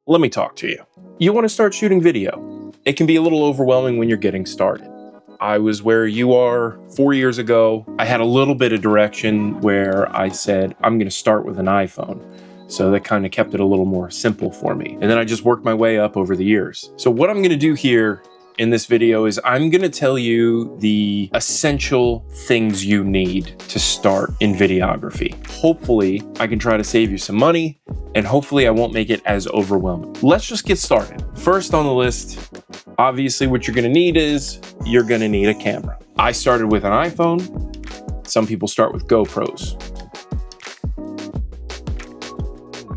let me talk to you. You want to start shooting video. It can be a little overwhelming when you're getting started. I was where you are 4 years ago. I had a little bit of direction where I said, I'm going to start with an iPhone. So that kind of kept it a little more simple for me. And then I just worked my way up over the years. So what I'm going to do here in this video is I'm going to tell you the essential things you need to start in videography. Hopefully, I can try to save you some money, and hopefully I won't make it as overwhelming. Let's just get started. First on the list, obviously what you're going to need is you're going to need a camera. I started with an iPhone. Some people start with GoPros.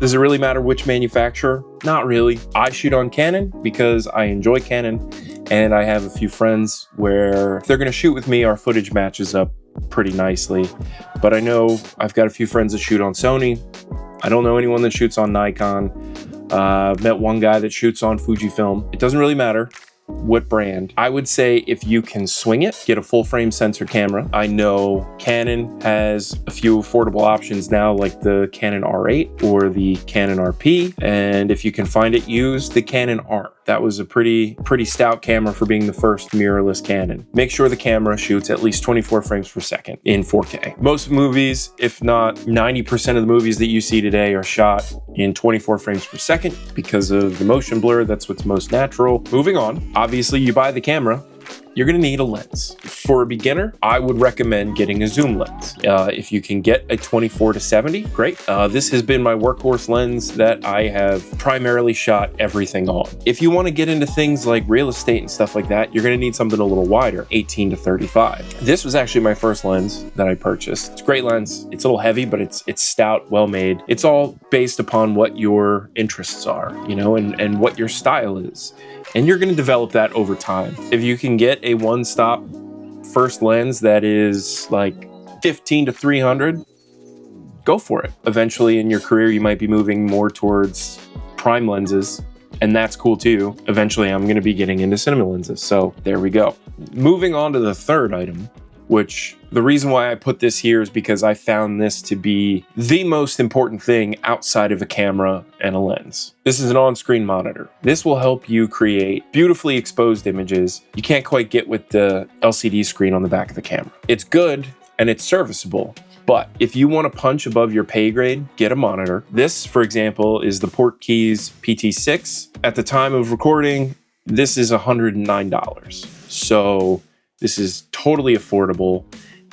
Does it really matter which manufacturer? Not really. I shoot on Canon because I enjoy Canon. And I have a few friends where if they're going to shoot with me, our footage matches up pretty nicely. But I know I've got a few friends that shoot on Sony. I don't know anyone that shoots on Nikon. Met one guy that shoots on Fujifilm. It doesn't really matter what brand. I would say if you can swing it, get a full frame sensor camera. I know Canon has a few affordable options now, like the Canon R8 or the Canon RP. And if you can find it, use the Canon R. That was a pretty stout camera for being the first mirrorless Canon. Make sure the camera shoots at least 24 frames per second in 4K. Most movies, if not 90% of the movies that you see today, are shot in 24 frames per second because of the motion blur. That's what's most natural. Moving on, obviously you buy the camera, you're going to need a lens. For a beginner, I would recommend getting a zoom lens. If you can get a 24-70, great. This has been my workhorse lens that I have primarily shot everything on. If you want to get into things like real estate and stuff like that, you're going to need something a little wider, 18-35. This was actually my first lens that I purchased. It's a great lens. It's a little heavy, but it's stout, well made. It's all based upon what your interests are, you know, and what your style is. And you're going to develop that over time. If you can get a one-stop first lens that is like 15 to 300, go for it. Eventually in your career, you might be moving more towards prime lenses, and that's cool too. Eventually, I'm going to be getting into cinema lenses. So there we go. Moving on to the third item, which the reason why I put this here is because I found this to be the most important thing outside of a camera and a lens. This is an on-screen monitor. This will help you create beautifully exposed images you can't quite get with the LCD screen on the back of the camera. It's good and it's serviceable, but if you want to punch above your pay grade, get a monitor. This, for example, is the Portkeys PT6. At the time of recording, this is $109. So this is totally affordable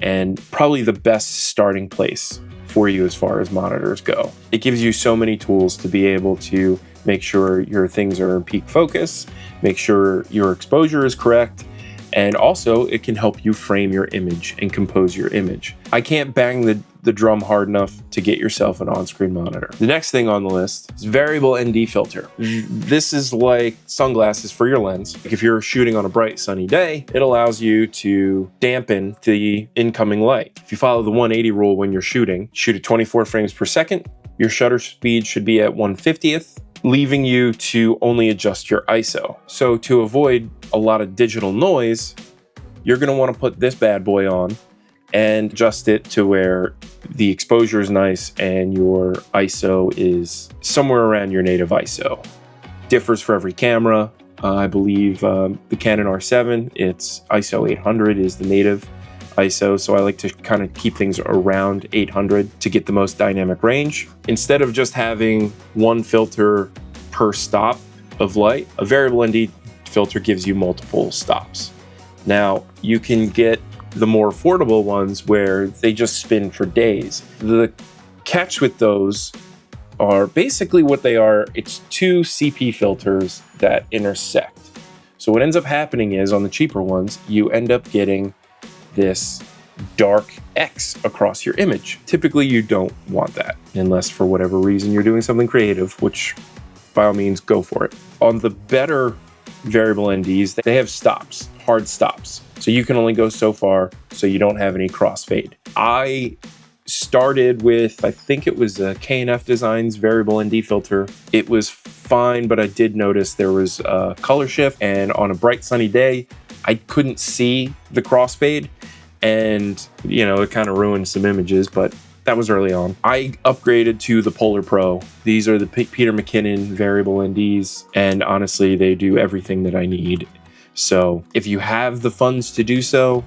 and probably the best starting place for you as far as monitors go. It gives you so many tools to be able to make sure your things are in peak focus, make sure your exposure is correct, and also it can help you frame your image and compose your image. I can't bang the drum hard enough to get yourself an on-screen monitor. The next thing on the list is variable ND filter. This is like sunglasses for your lens. If you're shooting on a bright sunny day, it allows you to dampen the incoming light. If you follow the 180 rule when you're shooting, shoot at 24 frames per second, your shutter speed should be at 1/50th, leaving you to only adjust your ISO. So to avoid a lot of digital noise, you're gonna wanna put this bad boy on and adjust it to where the exposure is nice and your ISO is somewhere around your native ISO. Differs for every camera. I believe the Canon R7, its ISO 800 is the native ISO, so I like to kind of keep things around 800 to get the most dynamic range. Instead of just having one filter per stop of light, a variable ND filter gives you multiple stops. Now, you can get the more affordable ones where they just spin for days. The catch with those are basically what they are. It's two CP filters that intersect. So what ends up happening is on the cheaper ones, you end up getting this dark X across your image. Typically, you don't want that unless for whatever reason you're doing something creative, which by all means, go for it. On the better variable NDs, they have stops, hard stops. So you can only go so far, so you don't have any crossfade. I started with, I think it was a K&F Designs variable ND filter. It was fine, but I did notice there was a color shift, and on a bright sunny day, I couldn't see the crossfade, and you know, it kind of ruined some images, but That was early on. I upgraded to the Polar Pro. These are the Peter McKinnon variable NDs, and honestly, they do everything that I need. So if you have the funds to do so,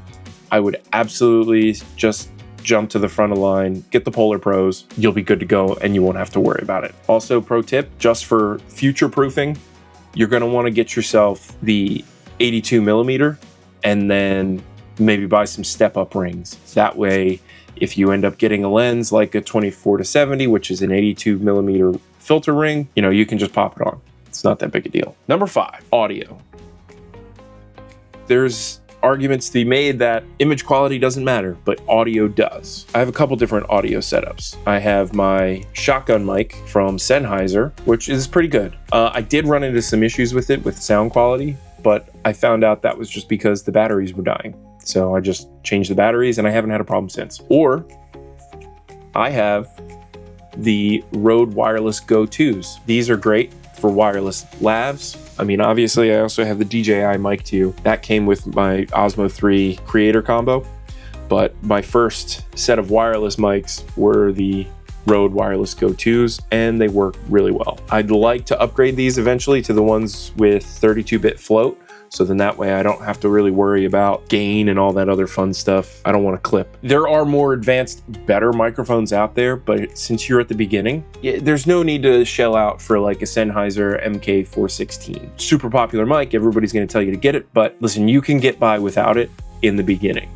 I would absolutely just jump to the front of the line, get the Polar Pros, you'll be good to go and you won't have to worry about it. Also, pro tip, just for future proofing, you're gonna wanna get yourself the 82 millimeter and then maybe buy some step up rings. That way, if you end up getting a lens like a 24-70, which is an 82 millimeter filter ring, you can just pop it on. It's not that big a deal. Number 5, audio. There's arguments to be made that image quality doesn't matter, but audio does. I have a couple different audio setups. I have my shotgun mic from Sennheiser, which is pretty good. I did run into some issues with it with sound quality, but I found out that was just because the batteries were dying. So I just changed the batteries and I haven't had a problem since. Or I have the Rode Wireless Go 2s. These are great for wireless lavs. I mean, obviously I also have the DJI mic too. That came with my Osmo 3 Creator combo, but my first set of wireless mics were the Rode Wireless Go 2s, and they work really well. I'd like to upgrade these eventually to the ones with 32-bit float, so then that way I don't have to really worry about gain and all that other fun stuff. I don't want to clip. There are more advanced, better microphones out there, but since you're at the beginning, there's no need to shell out for like a Sennheiser MK416. Super popular mic, everybody's going to tell you to get it, but listen, you can get by without it in the beginning.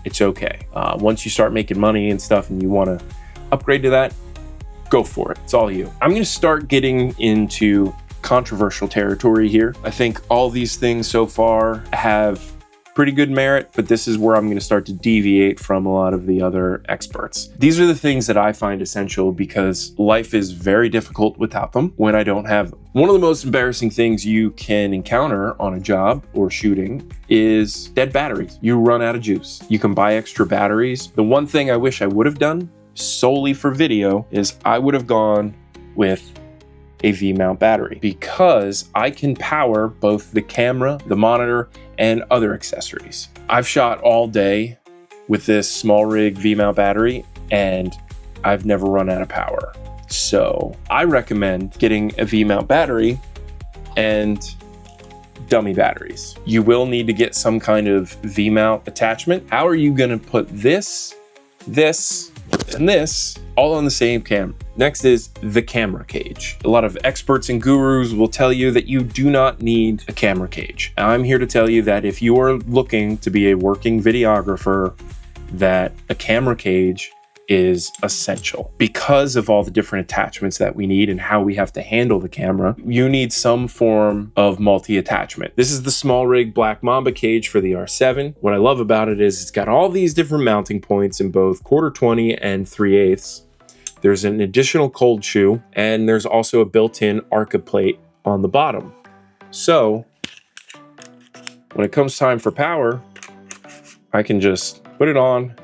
It's okay. Once you start making money and stuff and you want to upgrade to that, go for it. It's all you. I'm going to start getting into controversial territory here. I think all these things so far have pretty good merit, but this is where I'm going to start to deviate from a lot of the other experts. These are the things that I find essential because life is very difficult without them when I don't have them. One of the most embarrassing things you can encounter on a job or shooting is dead batteries. You run out of juice. You can buy extra batteries. The one thing I wish I would have done solely for video is I would have gone with a V-mount battery because I can power both the camera, the monitor, and other accessories. I've shot all day with this small rig V-mount battery and I've never run out of power. So I recommend getting a V-mount battery and dummy batteries. You will need to get some kind of V-mount attachment. How are you gonna put this, and this all on the same camera? Next is the camera cage. A lot of experts and gurus will tell you that you do not need a camera cage. I'm here to tell you that if you are looking to be a working videographer, that a camera cage is essential. Because of all the different attachments that we need and how we have to handle the camera, you need some form of multi-attachment. This is the small rig Black Mamba cage for the R7. What I love about it is it's got all these different mounting points in both 1/4-20 and 3/8. There's an additional cold shoe, and there's also a built-in Arca plate on the bottom. So when it comes time for power, I can just put it on,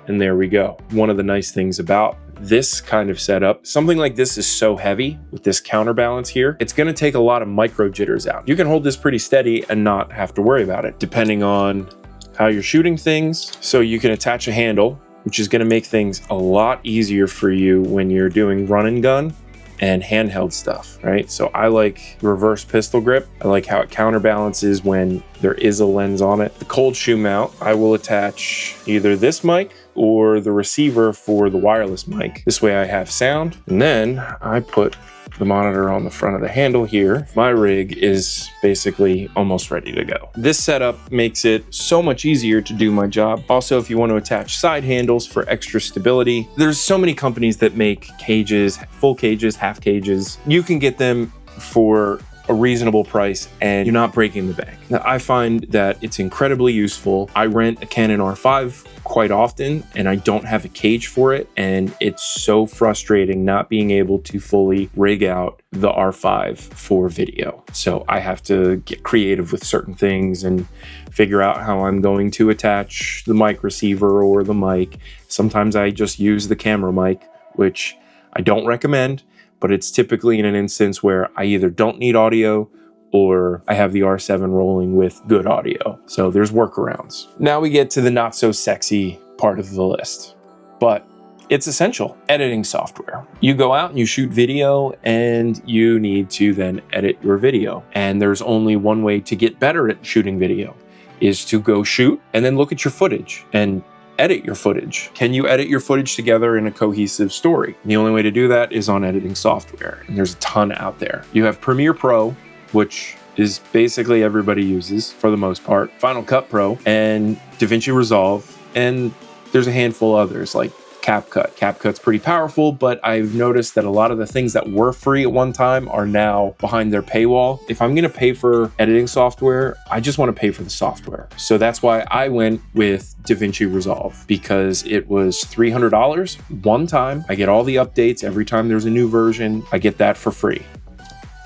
and there we go. One of the nice things about this kind of setup, something like this is so heavy with this counterbalance here, it's gonna take a lot of micro jitters out. You can hold this pretty steady and not have to worry about it, depending on how you're shooting things. So you can attach a handle, which is gonna make things a lot easier for you when you're doing run and gun and handheld stuff, right? So I like reverse pistol grip. I like how it counterbalances when there is a lens on it. The cold shoe mount, I will attach either this mic or the receiver for the wireless mic. This way I have sound. And then I put the monitor on the front of the handle here. My rig is basically almost ready to go. This setup makes it so much easier to do my job. Also, if you want to attach side handles for extra stability, there's so many companies that make cages, full cages, half cages. You can get them for a reasonable price and you're not breaking the bank. Now, I find that it's incredibly useful. I rent a Canon R5 quite often and I don't have a cage for it, and it's so frustrating not being able to fully rig out the R5 for video. So I have to get creative with certain things and figure out how I'm going to attach the mic receiver or the mic. Sometimes I just use the camera mic, which I don't recommend, but it's typically in an instance where I either don't need audio or I have the R7 rolling with good audio. So there's workarounds. Now we get to the not so sexy part of the list, but it's essential. Editing software. You go out and you shoot video and you need to then edit your video. And there's only one way to get better at shooting video, is to go shoot and then look at your footage and edit your footage. Can you edit your footage together in a cohesive story? And the only way to do that is on editing software. And there's a ton out there. You have Premiere Pro, which is basically everybody uses for the most part, Final Cut Pro, and DaVinci Resolve, and there's a handful of others like CapCut. CapCut's pretty powerful, but I've noticed that a lot of the things that were free at one time are now behind their paywall. If I'm gonna pay for editing software, I just wanna pay for the software. So that's why I went with DaVinci Resolve, because it was $300 one time. I get all the updates every time there's a new version. I get that for free.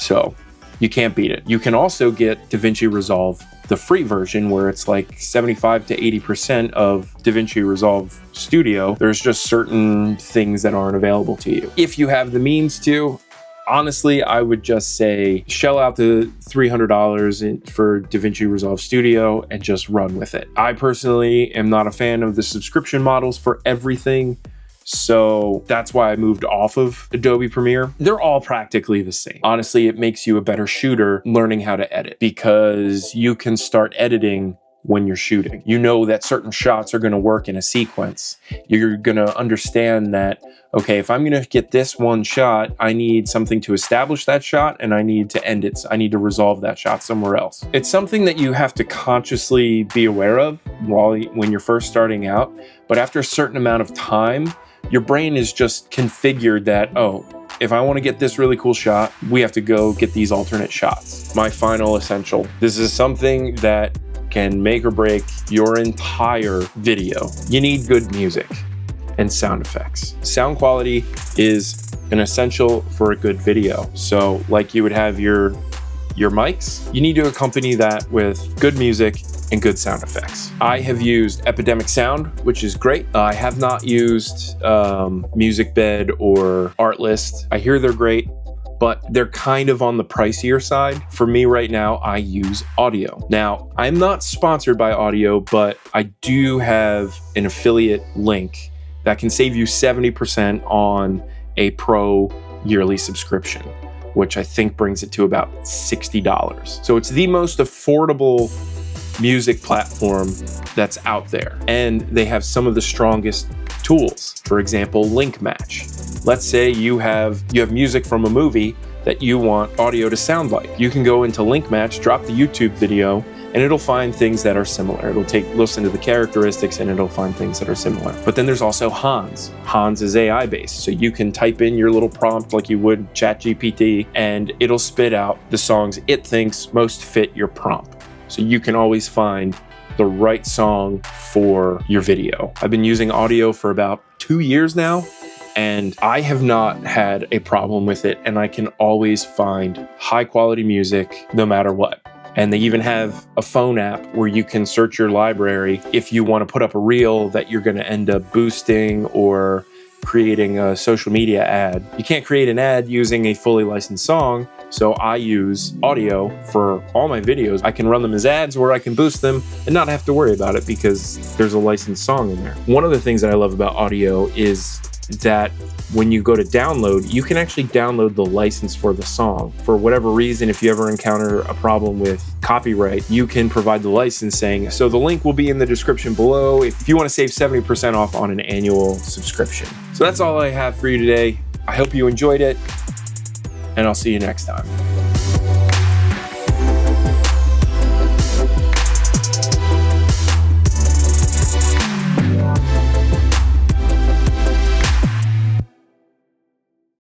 So you can't beat it. You can also get DaVinci Resolve, the free version, where it's like 75 to 80% of DaVinci Resolve Studio. There's just certain things that aren't available to you. If you have the means to, honestly, I would just say shell out the $300 for DaVinci Resolve Studio and just run with it. I personally am not a fan of the subscription models for everything. So that's why I moved off of Adobe Premiere. They're all practically the same. Honestly, it makes you a better shooter learning how to edit, because you can start editing when you're shooting. You know that certain shots are going to work in a sequence. You're going to understand that, okay, if I'm going to get this one shot, I need something to establish that shot and I need to end it. I need to resolve that shot somewhere else. It's something that you have to consciously be aware of when you're first starting out. But after a certain amount of time, your brain is just configured that, oh, if I want to get this really cool shot, we have to go get these alternate shots. My final essential. This is something that can make or break your entire video. You need good music and sound effects. Sound quality is an essential for a good video. So like you would have your mics, you need to accompany that with good music and good sound effects. I have used Epidemic Sound, which is great. I have not used MusicBed or Artlist. I hear they're great, but they're kind of on the pricier side. For me right now, I use Audio. Now, I'm not sponsored by Audio, but I do have an affiliate link that can save you 70% on a pro yearly subscription, which I think brings it to about $60. So it's the most affordable music platform that's out there. And they have some of the strongest tools. For example, Link Match. Let's say you have music from a movie that you want audio to sound like. You can go into Link Match, drop the YouTube video, and it'll find things that are similar. It'll listen to the characteristics and it'll find things that are similar. But then there's also Hans. Hans is AI based. So you can type in your little prompt like you would ChatGPT and it'll spit out the songs it thinks most fit your prompt. So you can always find the right song for your video. I've been using Audio for about 2 years now, and I have not had a problem with it. And I can always find high quality music no matter what. And they even have a phone app where you can search your library if you want to put up a reel that you're going to end up boosting or creating a social media ad. You can't create an ad using a fully licensed song, so I use Audio for all my videos. I can run them as ads or I can boost them and not have to worry about it because there's a licensed song in there. One of the things that I love about Audio is that when you go to download, you can actually download the license for the song. For whatever reason, if you ever encounter a problem with copyright, you can provide the license saying, so the link will be in the description below if you want to save 70% off on an annual subscription. So that's all I have for you today. I hope you enjoyed it, and I'll see you next time.